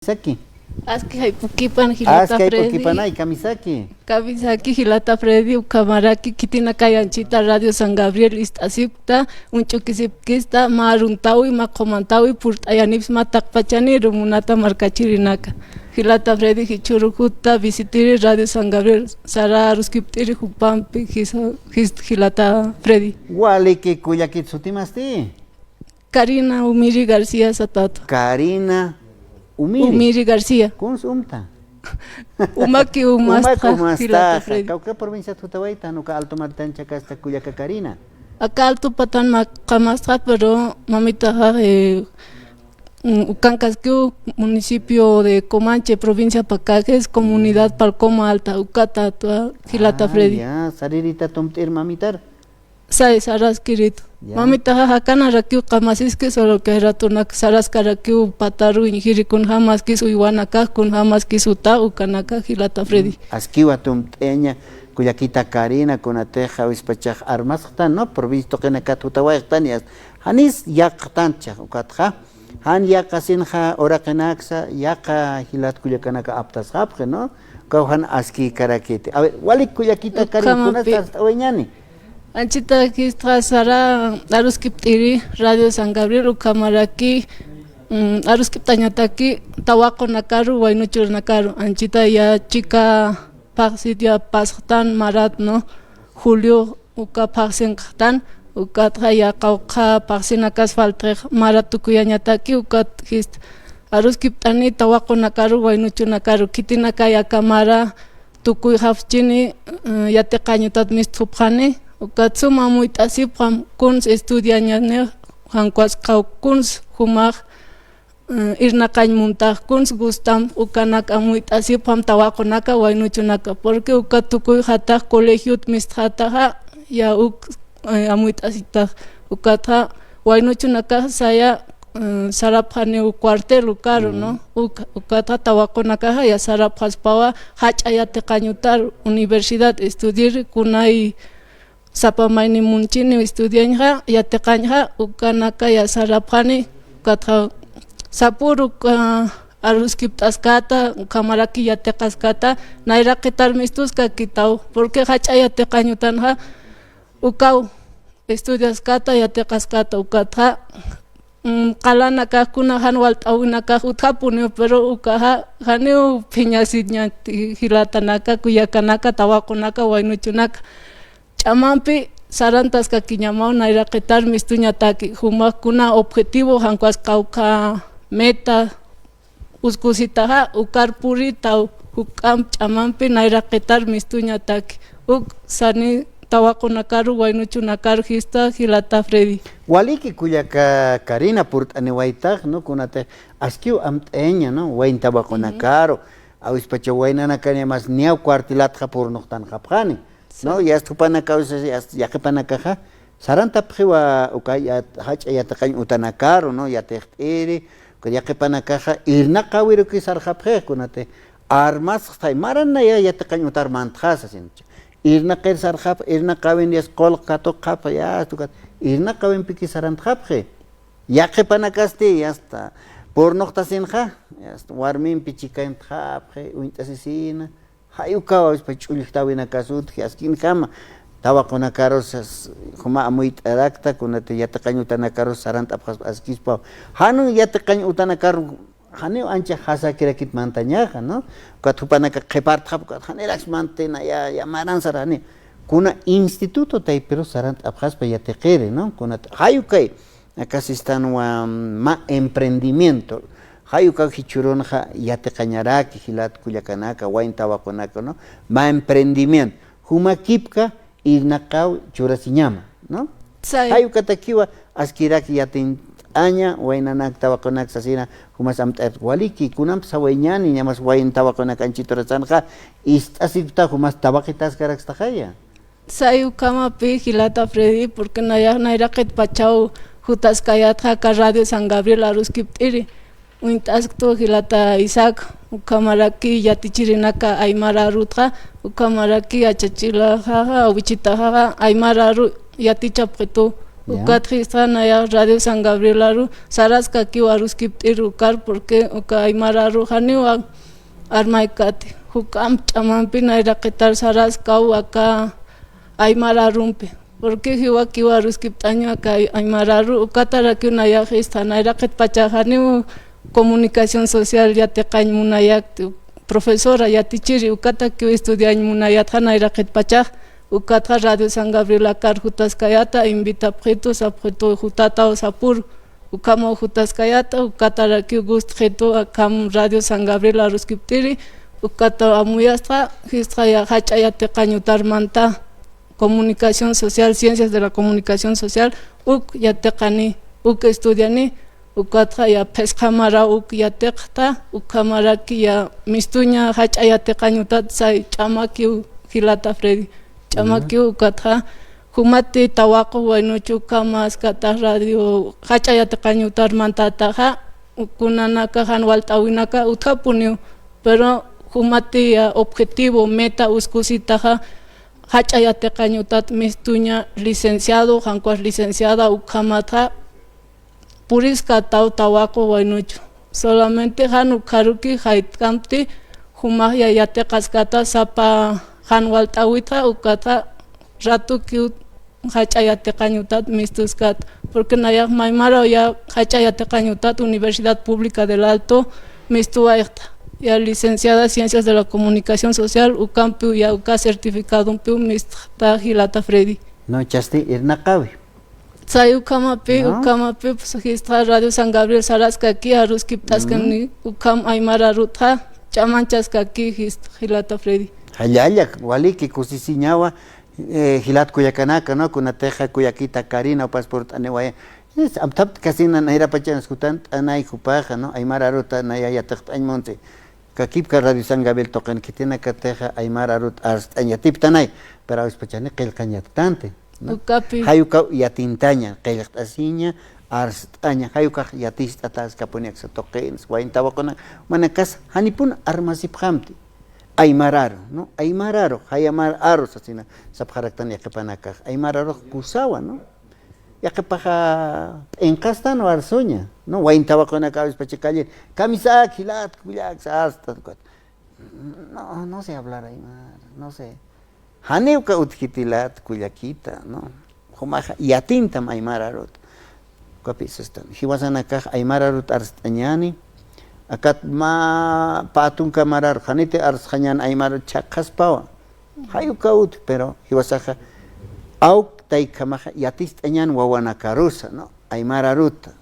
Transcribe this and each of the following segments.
Saki. Aski haypukipan Hilata Freddy. Aski Kamisaki. Kamisaki Hilata Freddy ukamaraki kitina kayanchita Radio San Gabriel istasipta unchukisipkista maruntawi makomantawi purtayanips matakpachani rumunata markachirinaka. Hilata Freddy hichurukuta visitiri Radio San Gabriel sara ruskiptiri hupampi Hilata Freddy. Wali que kuyakitsutimasti. Karina Umiri García Satato. Karina Umiri García. Kuns umta. Umaki umasta Hilata Freddy. Kauka provincia tutawaita nuka alto martancha kasta kuyaka Karina. Acá alto patan makamasta pero mamita Ucancasquiu, municipio de Comanche, provincia Pacajes, comunidad Palcoma Alta, Ucata, Hilata Freddy. Ya, saririta tomtir mamitar. Sai saraskirito. Mamita hakana rakiu kamasiske solo que ratunak saraskarakiu pataru injiri kun hamas kisu iwanaka kun hamas kisuta ukanaka Hilata Freddy. Askiwa tomteña kuyakita Karina con ateja wispachaj armastan no provisto que nakatutawaitan ya hanis yaktancha ukatja han yakasinja orakenaxa yaka hilat kuyakanaka aptas hapje no kauhan aski karakete a ver wali kuyakita Karina kunas taweñani Anchita kistra sara aruskiptiri Radio San Gabriel ukamaraki aruskiptañataki tawako nakaru wainuchur nakaru anchita ya chica Paxitia Pastan Marat no Julio uka Paxen Katan ukatra ya kauka Paxinakas Faltre Maratukuyañataki ukat hist aruskiptani tawako nakaru wainuchur nakaru kitinaka ya kamara tukuy hafchini yateqañutat mistupqani ukatsuma muitasipqam kuns estudiañane hankuas kuns humaq irnaqañmuntaq kuns gustam ukanaka muitasipqam tawaqunaka waynuchunaka porque ukatukuy hataq colegiot mistqataqa ya amuitasitaq ukata waynuchunaka saya sarapqani cuartel ukaru no ukata tawaqunaka ya sarapqaspawa hach'ayatiqañutar universidad estudiar kunay sapamayni munchini estudiañqa yatiqañqa ukanaka ya sarapqani ukata sapuru aruskiptaskata kamaraki yatiqaskata nayraqitar mistuska kitaw porque hach'ayatiqañutanqa ukaw estudiaskata yatiqaskata ukata qalana kaqkuna han walt'awina kaq utqapuni pero ukaja haniu phiñasiña hilatanaka kuyakanaka tawaqunaka waynuchunaka ch'amanpi sarantaska kiñamaw nayraqitar mistuñataki humakuna objetivo hankuasqawqa meta uskusitaqa ukar puritaw huk'am ch'amanpi nayraqitar mistuñataki sani tawaqunakaru waynuchunakaru hista Hilata Freddy. Waliki kuyaka Karina purt'ani waytaq no kunate askiu amt'eña no wayn tawaqunakaru awispacha waynanakani mas niaw cuartilatqa purnuqtan qapqani no ya estupanaka yaqipanakaqa sarantapqiwa ukay hach'ayataqañ utanakaru no yatiqt'iri yaqipanakaqa irnaqa wiruki sarqapqi kunate armasqtay maranaya yatiqañ utarmantqasa sincha irnaqir sarqap irnaqawin escolqa tuqapa ya tukat irnaqawin piki sarantqapqi yaqipanakasti yasta pornuqta sinqa yasta warminpi chikaymtqapqi uint'asisina hayukawa ispa ch'ullqtawinakasutqi askin kama tawaqunakaros huma amuyt'arakta kunate yatiqañ utanakaros sarant'apqas askispa hanu yatiqañ utanakaru haniu ancha hasakirakit mantañaqa no katupanaka qhipartqap hanerax mantena ya maransara hani kuna instituto taypiro sarant'apqaspa yatiqiri no kunata hayukay akasistanwa ma emprendimiento hayuka hichurunqa yatiqañaraki hilat kullakanaka wayn tawaqunaka no ma emprendimiento huma kipka irnaqaw churasiñama no hayuka takiwa askiraki yatin aña waynanak tawakunak sasina humas amt'ep waliki kunam sawañani ñamas wayn tawakunak anchitorasanqa istasipta humas tawaqitas karakstaqaya sayu kamapi Hilata Freddy porque nayraqit pachaw hutaskayatqa ka Radio San Gabriel aruskipt'iri uint'asktu Hilata Isaac ukamaraki yatichirinaka Aymara Rutqa ukamaraki achachilaqa awichitaqa Aymara Ru yatichapqitu Ukatristan allá Radio San Gabriel aru Saraska ki waruskiptir ukar porque uka aymara aru hani wa armaikati hukam chamampi naira qitar Saraska acá aymara rumpe porque hiwa ki waruskiptaño acá aymara aru ukatara ki unaya hista naira qit pachahani comunicación social ya te qañ munayak profesora ya tichiri ukata ki estudiañ munayat naira qit pachah ukata Radio San Gabriel akar jutaskayata invita pretos a preto jutata o sapur ukamo jutaskayata ukata raki gust preto akam Radio San Gabriel aruskiptiri ukata amuyastra histra ya hachayate qañutar manta comunicación social ciencias de la comunicación social uk yateqani uk estudiani ukata ya pescamara uk yateqta ukamara ki ya mistuña hachayate qañutat sai chamaki hilata Freddy chamaki ukata humati tawaqo waynuchu kamas kata radio hachayate qañutar mantataja ukunanaka han waltawinaka uthapuniu pero humati objetivo meta uskusitaja hachayate qañutat mistuña licenciado hankuas licenciada ukamata puriska tawaqo waynuchu solamente han ukaruki haitkamti humaya yate qaskata sapa han waltawita ukata ratu ki hachayate qañutat mistuskat porque nayak maymara ya hachayate qañutat Universidad Pública del Alto mistuaykta ya licenciada Ciencias de la Comunicación Social ukampiu ya uka certificado umpiu mista hilata Freddy no chasti irnaqawi Say ukamapi pues aquí está Radio San Gabriel Saraska aquí aruskiptaskan ukam aymara ruta chamanchaska aquí hilata Freddy Hayaya, waliki kusisiñawa hilat kuyakanaka no kunateja kuyakita Karina pasport anewaya amtapt kasina naira pachan escutan anay kupaja no aymara ruta naya taqt aymonte kakip ka Radio San Gabriel toqan kitina kateja aymara rut arst anyatip tanay pero espachane qilqanyatante no hayuka yatintaña qilqtasiña arstaña hayuka yatista tas kaponiak sa toqens waintawaqona manakas hanipun armasiphamti aymararo no aymararo hayamar aros asina sapharaktan yaqipanaka aymararo kusawa no yaqipaja enqasta no arsoña no waintawaqona kabis pachikalle kamisak hilat kuyak hasta no sé hablar aymar no sé haneuka utkitilat kuyakita no humaja yatintam aymararot kapisastan hiwasanaka aymararot arstañani akat ma patun kamarar hanite arshañan aymar chaqaspawa hayuka ut pero hiwasaja au taykamaja yatistañan wawanakarusa no aymararut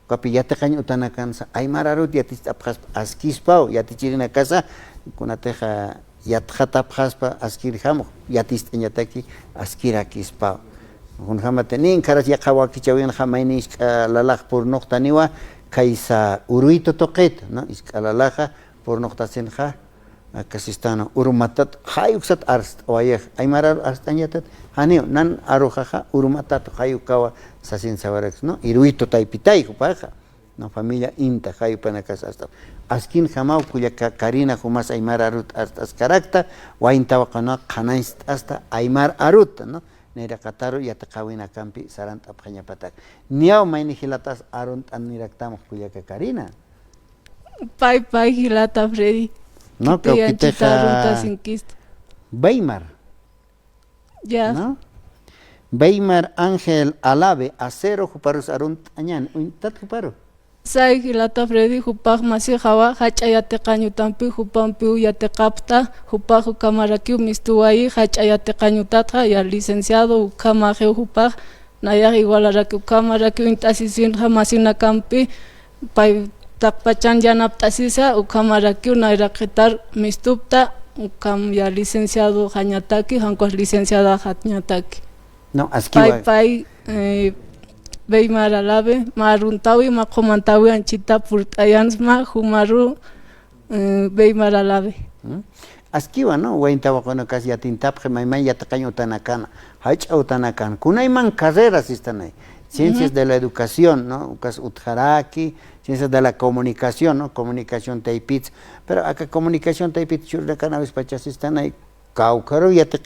kapi yataqañ utanakansa aymararut yatistapjas askispaw yatichirina kasa kunateja yatqatapjaspa askirhamuq yatistañataki askirakispaw hunhamate nin karas yaqawakichawin hamayniska lalaq por noqtaniwa kaisa uruito toqet no iskalalaja por noqtasinja kasistano urumatat hayuksat arst wayaj aymara arstañatat haneo nan arojaja urumatat hayukawa sasin sawarex no iruito taipitay kupaja no familia inta hayupanakas hasta askin jamau kuya Karina humas aymar arut astas karakta waintawaqana qanais hasta aymar arut no nera qataru yataqawina kampi sarant apqaña patak niaw mayni hilatas arunt aniraktam kuya Karina pai hilata Freddy no kiteja Weimar ya no Weimar Ángel Alave acero huparus arunt añan untat huparu Sai hilata Freddy hupaj masi hawa hachayate qañutampi hupampiu yateqapta hupaj hukamarakiu mistuwai hachayate qañutata ya licenciado hukamajeu hupaj nayaj igualaraki hukamarakiu intasisinja masina kampi pay taqpachan yanaptasisa hukamarakiu nayraqitar mistupta hukam ya licenciado hañataki hankuas licenciada hatñataki no askiwa pay Weimar Alave maruntawi maqomantawi anchita purtayansma humaru Weimar Alave askiwa no waintawaqona kas yatintapje maymay yataqañ utanakana hach'a utanakan kunayman carreras istanay ciencias de la educación no kas utjaraki ciencias de la comunicación no comunicación taipitz pero acá comunicación taipitz churrakana vez pachas istanay Caucaro ya te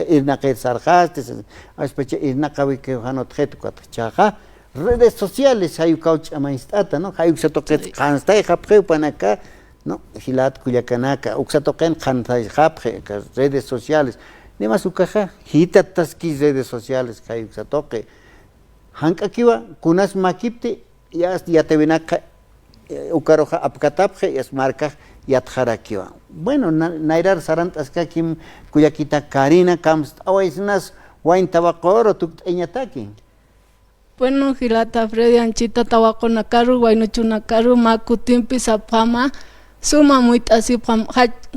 irna que sarjaste, aspecha irna kawi que hano tjeto chaja. Redes sociales hay cauch amaistata, ¿no? Hay uxatoque cansta y japre panacá, ¿no? Gilat cuyacanaka, uxatoquen cansta y japre, redes sociales. Ni más ucaja, hitatasquis redes sociales, hay uxatoque. Hanka kiwa, kunas makipte, ya te vinaka, ucaroja apcatapje, es marca. Yatjarakiwa. Bueno, nairar sarantas kim kuyakita Karina kams awainas wain tabacoro tu eñataki. Bueno, Gilata Freddy Anchita tabaco nakaru wainuchu nakaru makutimpi sapama suma muitasi pam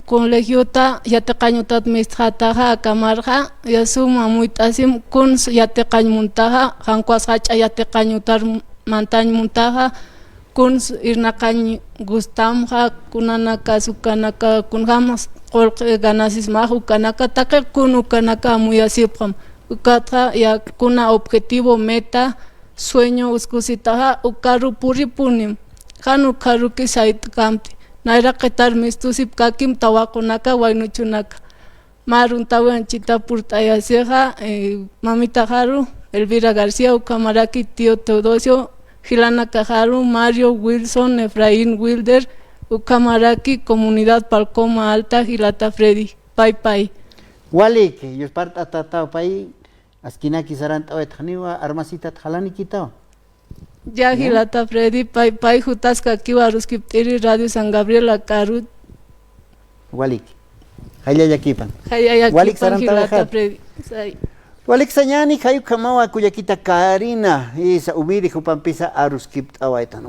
colegiota yate cañuta administrataja kamarja ya suma muitasi kun yate cañmuntaja hankuas hacha yate cañutar mantañ muntaja kun irnaqañ gustamja kunanaka sukanaka kunjamas qolqe ganasis maju kanaka taqe kun ukanaka muy asipam ukatra ya kuna objetivo meta sueño uskusitaja ukaru puripunim kanu karu ki sait kamti naira qetar mistusip kakim tawakunaka wainuchunaka marun tawanchita purtayasija mamita Haru Elvira García ukamaraki tío Teodosio Gilana Cajaru, Mario Wilson, Efraín Wilder, Ucamaraki, Comunidad Palcoma Alta, Gilata Freddy, Pai Pai. Walik, yo parta tata pai, askinaki saranta wetjaniwa, armasita tjalani kitao. Ya Gilata Freddy, Pai Pai, Jutasca Kiwa, Ruskiptiri, Radio San Gabriel, Acarut. Walik, Haya Yakipan. Walik Gilata Freddy. Walik sañani, hayu kamawa kuyakita Karina, isa ubiri jupampisa aruskipt awaitan.